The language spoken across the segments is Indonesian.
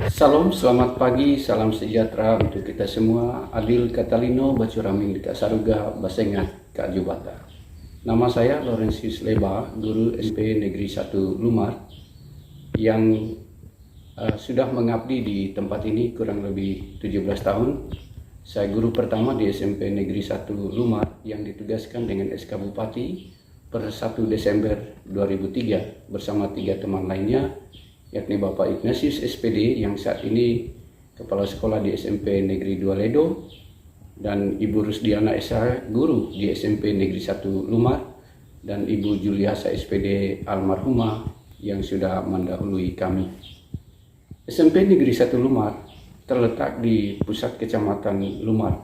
Salam, selamat pagi, salam sejahtera untuk kita semua. Adil Katalino, Bacuraming Kak Saruga, Basengat, Kak Jubata. Nama saya Laurentius Leba, guru SMP Negeri 1 Lumar, yang sudah mengabdi di tempat ini kurang lebih 17 tahun. Saya guru pertama di SMP Negeri 1 Lumar yang ditugaskan dengan SK Bupati per 1 Desember 2003 bersama 3 teman lainnya, yakni Bapak Ignatius SPD yang saat ini Kepala Sekolah di SMP Negeri 2 Ledo, dan Ibu Rusdiana SH, guru di SMP Negeri 1 Lumar, dan Ibu Juliasa SPD almarhumah yang sudah mendahului kami. SMP Negeri 1 Lumar terletak di pusat kecamatan Lumar.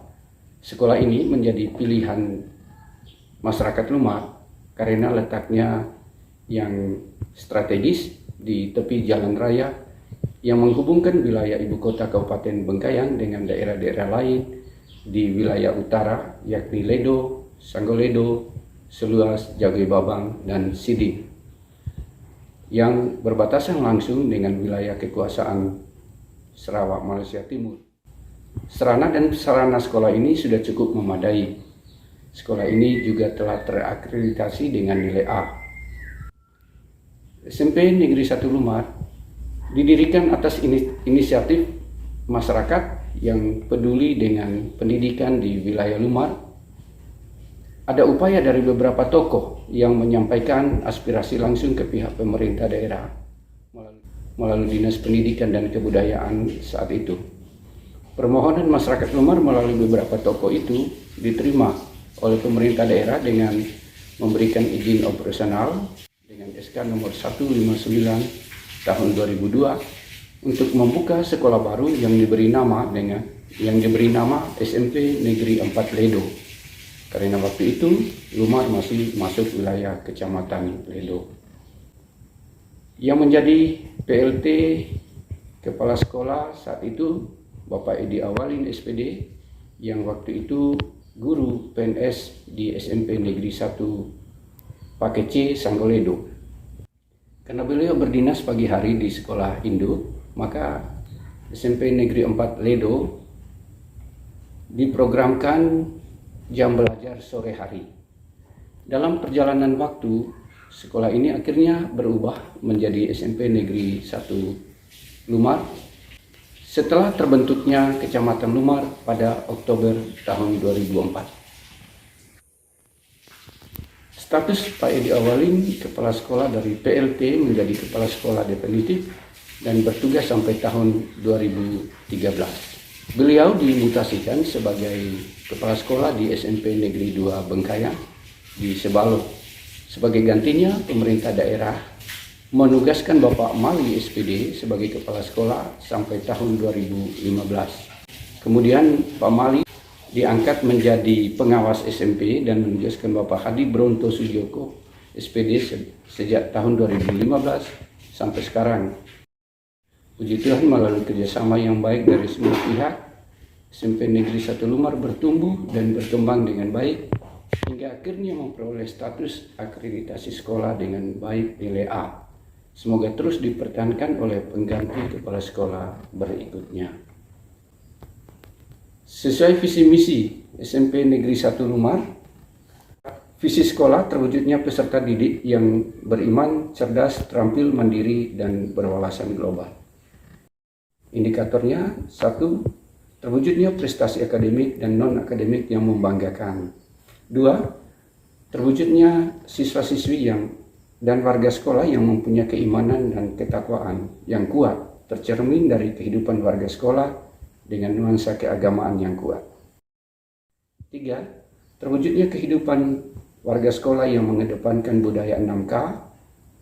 Sekolah ini menjadi pilihan masyarakat Lumar karena letaknya yang strategis di tepi jalan raya yang menghubungkan wilayah ibu kota Kabupaten Bengkayang dengan daerah-daerah lain di wilayah utara, yakni Ledo, Sanggoledo, Seluas, Jagoi Babang, dan Siding, yang berbatasan langsung dengan wilayah kekuasaan Sarawak, Malaysia Timur. Sarana dan sarana sekolah ini sudah cukup memadai. Sekolah ini juga telah terakreditasi dengan nilai A. SMP Negeri 1 Lumar didirikan atas inisiatif masyarakat yang peduli dengan pendidikan di wilayah Lumar. Ada upaya dari beberapa tokoh yang menyampaikan aspirasi langsung ke pihak pemerintah daerah melalui Dinas Pendidikan dan Kebudayaan saat itu. Permohonan masyarakat Lumar melalui beberapa tokoh itu diterima oleh pemerintah daerah dengan memberikan izin operasional dengan SK nomor 159 tahun 2002 untuk membuka sekolah baru yang diberi nama SMP Negeri 4 Ledo. Karena waktu itu Lumar masih masuk wilayah Kecamatan Ledo. Yang menjadi PLT Kepala Sekolah saat itu Bapak Edi Awalin SPD, yang waktu itu guru PNS di SMP Negeri 1 Pakai C Sanggoledo. Karena beliau berdinas pagi hari di sekolah induk, maka SMP Negeri 4 Ledo diprogramkan jam belajar sore hari. Dalam perjalanan waktu, sekolah ini akhirnya berubah menjadi SMP Negeri 1 Lumar setelah terbentuknya Kecamatan Lumar pada Oktober tahun 2004. Status Pak Edi Awalin, Kepala Sekolah dari PLT menjadi Kepala Sekolah definitif dan bertugas sampai tahun 2013. Beliau dimutasikan sebagai Kepala Sekolah di SMP Negeri 2 Bengkayang di Sebalo. Sebagai gantinya, pemerintah daerah menugaskan Bapak Mali SPD sebagai Kepala Sekolah sampai tahun 2015. Kemudian Pak Mali diangkat menjadi pengawas SMP dan menugaskan Bapak Hadi Bronto Sujoko SPD sejak tahun 2015 sampai sekarang. Puji Tuhan, melalui kerjasama yang baik dari semua pihak, SMP Negeri 1 Lumar bertumbuh dan berkembang dengan baik hingga akhirnya memperoleh status akreditasi sekolah dengan baik nilai A. Semoga terus dipertahankan oleh pengganti kepala sekolah berikutnya. Sesuai visi misi SMP Negeri 1 Lumar, visi sekolah terwujudnya peserta didik yang beriman, cerdas, terampil, mandiri, dan berwawasan global. Indikatornya: 1. Terwujudnya prestasi akademik dan non-akademik yang membanggakan. 2. Terwujudnya siswa-siswi dan warga sekolah yang mempunyai keimanan dan ketakwaan yang kuat, tercermin dari kehidupan warga sekolah dengan nuansa keagamaan yang kuat. 3. Terwujudnya kehidupan warga sekolah yang mengedepankan budaya 6K,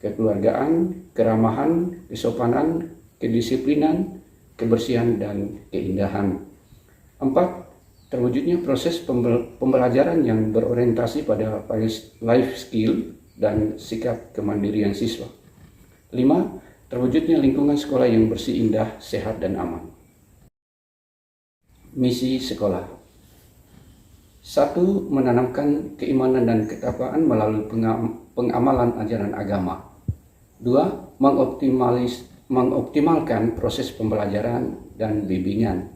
kekeluargaan, keramahan, kesopanan, kedisiplinan, kebersihan, dan keindahan. 4. Terwujudnya proses pembelajaran yang berorientasi pada life skill dan sikap kemandirian siswa. 5. Terwujudnya lingkungan sekolah yang bersih, indah, sehat, dan aman. Misi sekolah: 1. Menanamkan keimanan dan ketakwaan melalui pengamalan ajaran agama. 2. mengoptimalkan proses pembelajaran dan bimbingan.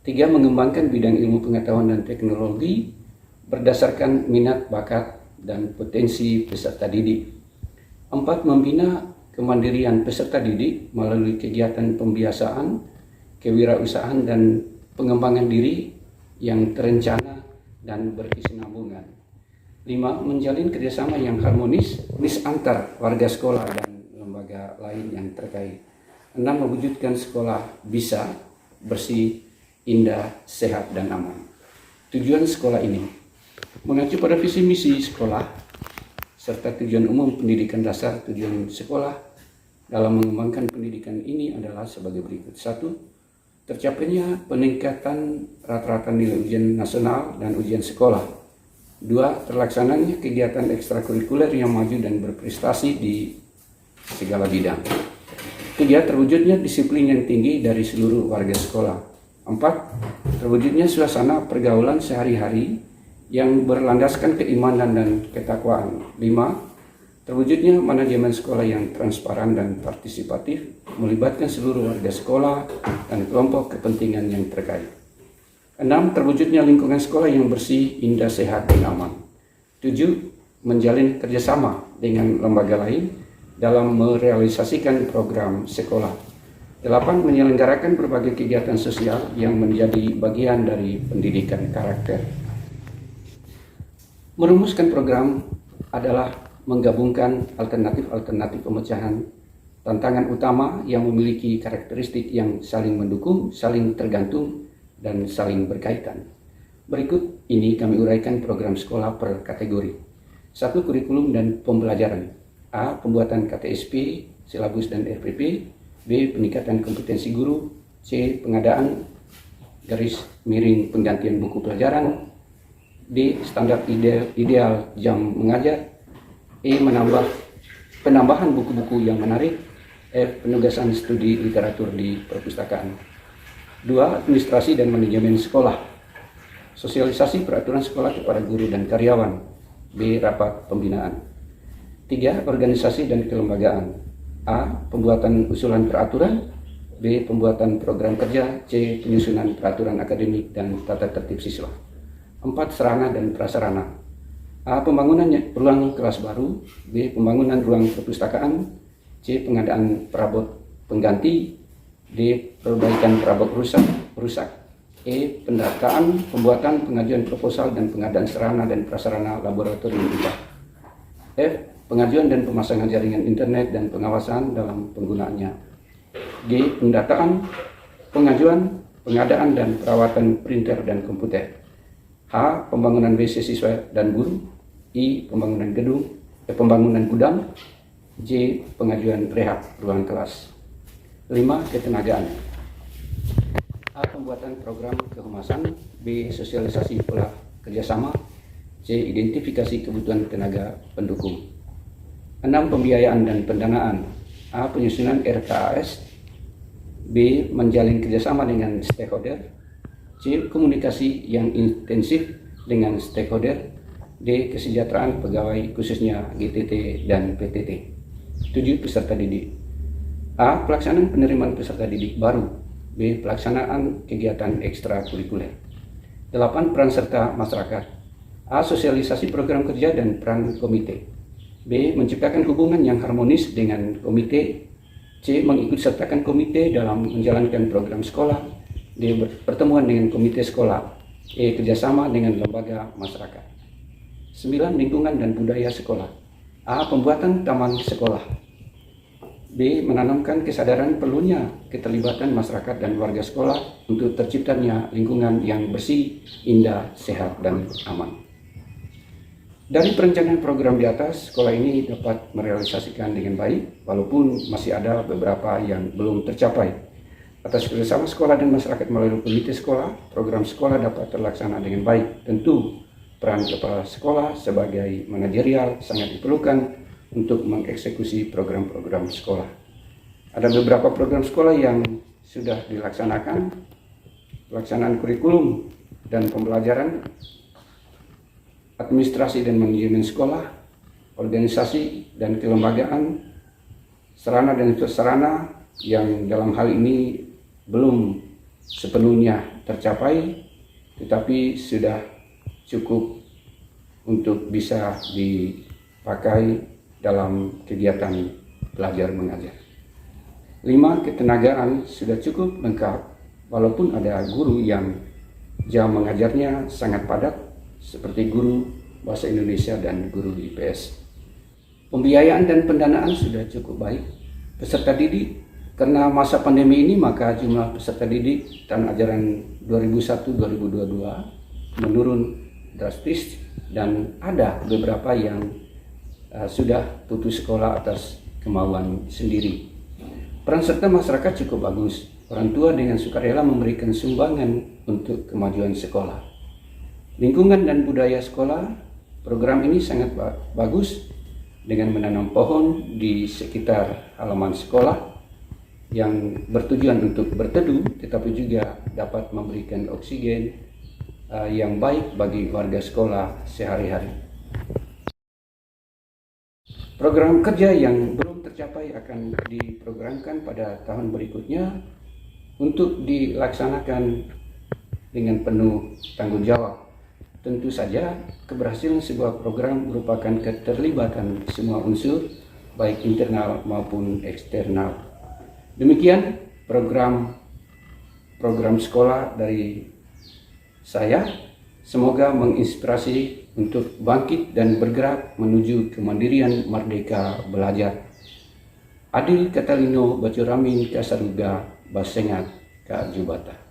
3. Mengembangkan bidang ilmu pengetahuan dan teknologi berdasarkan minat, bakat, dan potensi peserta didik. 4. Membina kemandirian peserta didik melalui kegiatan pembiasaan, kewirausahaan, dan pengembangan diri yang terencana dan berkesinambungan. 5. Menjalin kerjasama yang harmonis antar warga sekolah dan lembaga lain yang terkait. 6. Mewujudkan sekolah bisa, bersih, indah, sehat, dan aman. Tujuan sekolah ini mengacu pada visi misi sekolah serta tujuan umum pendidikan dasar. Tujuan sekolah dalam mengembangkan pendidikan ini adalah sebagai berikut. 1. Tercapainya peningkatan rata-rata nilai ujian nasional dan ujian sekolah. 2. Terlaksananya kegiatan ekstrakurikuler yang maju dan berprestasi di segala bidang. 3. Terwujudnya disiplin yang tinggi dari seluruh warga sekolah. 4. Terwujudnya suasana pergaulan sehari-hari yang berlandaskan keimanan dan ketakwaan. 5. Terwujudnya manajemen sekolah yang transparan dan partisipatif, melibatkan seluruh warga sekolah dan kelompok kepentingan yang terkait. 6. Terwujudnya lingkungan sekolah yang bersih, indah, sehat, dan aman. 7. Menjalin kerjasama dengan lembaga lain dalam merealisasikan program sekolah. 8. Menyelenggarakan berbagai kegiatan sosial yang menjadi bagian dari pendidikan karakter. Merumuskan program adalah menggabungkan alternatif-alternatif pemecahan tantangan utama yang memiliki karakteristik yang saling mendukung, saling tergantung, dan saling berkaitan. Berikut ini kami uraikan program sekolah per kategori. 1. Kurikulum dan pembelajaran. A. Pembuatan KTSP, silabus dan RPP. B. Peningkatan kompetensi guru. C. Pengadaan _penggantian buku pelajaran. D. Standar ideal jam mengajar. E. Penambahan buku-buku yang menarik. F. Penugasan studi literatur di perpustakaan. 2. Administrasi dan manajemen sekolah. Sosialisasi peraturan sekolah kepada guru dan karyawan. B. Rapat pembinaan. 3. Organisasi dan kelembagaan. A. Pembuatan usulan peraturan. B. Pembuatan program kerja. C. Penyusunan peraturan akademik dan tata tertib siswa. 4. Sarana dan prasarana. A. Pembangunan ruang kelas baru. B. Pembangunan ruang perpustakaan. C. Pengadaan perabot pengganti. D. Perbaikan perabot rusak. E. Pendataan, pembuatan, pengajuan proposal, dan pengadaan sarana dan prasarana laboratorium IPA. F. Pengajuan dan pemasangan jaringan internet dan pengawasan dalam penggunaannya. G. Pendataan, pengajuan, pengadaan, dan perawatan printer dan komputer. H. Pembangunan WC siswa dan guru. I. Pembangunan gudang. J. Pengajuan rehab ruang kelas. 5. Ketenagaan. A. Pembuatan program kehumasan. B. Sosialisasi pola kerjasama. C. Identifikasi kebutuhan tenaga pendukung. 6. Pembiayaan dan pendanaan. A. Penyusunan RKAS. B. Menjalin kerjasama dengan stakeholder. C. Komunikasi yang intensif dengan stakeholder. D. Kesejahteraan pegawai khususnya GTT dan PTT. 7. Peserta didik. A. Pelaksanaan penerimaan peserta didik baru. B. Pelaksanaan kegiatan ekstrakurikuler. 8. Peran serta masyarakat. A. Sosialisasi program kerja dan peran komite. B. Menciptakan hubungan yang harmonis dengan komite. C. Mengikutsertakan komite dalam menjalankan program sekolah. D. Pertemuan dengan komite sekolah. E. Kerjasama dengan lembaga masyarakat. 9. Lingkungan dan budaya sekolah. A. Pembuatan taman sekolah. B. Menanamkan kesadaran perlunya keterlibatan masyarakat dan warga sekolah untuk terciptanya lingkungan yang bersih, indah, sehat, dan aman. Dari perencanaan program di atas, sekolah ini dapat merealisasikan dengan baik, walaupun masih ada beberapa yang belum tercapai. Atas kerjasama sekolah dan masyarakat melalui komite sekolah, program sekolah dapat terlaksana dengan baik. Tentu, peran kepala sekolah sebagai manajerial sangat diperlukan untuk mengeksekusi program-program sekolah. Ada beberapa program sekolah yang sudah dilaksanakan, pelaksanaan kurikulum dan pembelajaran, administrasi dan manajemen sekolah, organisasi dan kelembagaan, sarana dan prasarana, yang dalam hal ini belum sepenuhnya tercapai, tetapi sudah cukup untuk bisa dipakai dalam kegiatan belajar mengajar. 5. Ketenagaan sudah cukup lengkap, walaupun ada guru yang jam mengajarnya sangat padat, seperti guru bahasa Indonesia dan guru IPS. Pembiayaan dan pendanaan sudah cukup baik. Peserta didik, karena masa pandemi ini maka jumlah peserta didik tahun ajaran 2001-2022 menurun drastis, dan ada beberapa yang sudah putus sekolah atas kemauan sendiri. Peran serta masyarakat cukup bagus. Orang tua dengan sukarela memberikan sumbangan untuk kemajuan sekolah. Lingkungan dan budaya sekolah, program ini sangat bagus dengan menanam pohon di sekitar halaman sekolah yang bertujuan untuk berteduh, tetapi juga dapat memberikan oksigen yang baik bagi warga sekolah sehari-hari. Program kerja yang belum tercapai akan diprogramkan pada tahun berikutnya untuk dilaksanakan dengan penuh tanggung jawab. Tentu saja keberhasilan sebuah program merupakan keterlibatan semua unsur, baik internal maupun eksternal. Demikian program sekolah dari saya. Semoga menginspirasi untuk bangkit dan bergerak menuju kemandirian merdeka belajar. Adil Catalino Bacuramin Kasaruga Basengat Kak Jubata.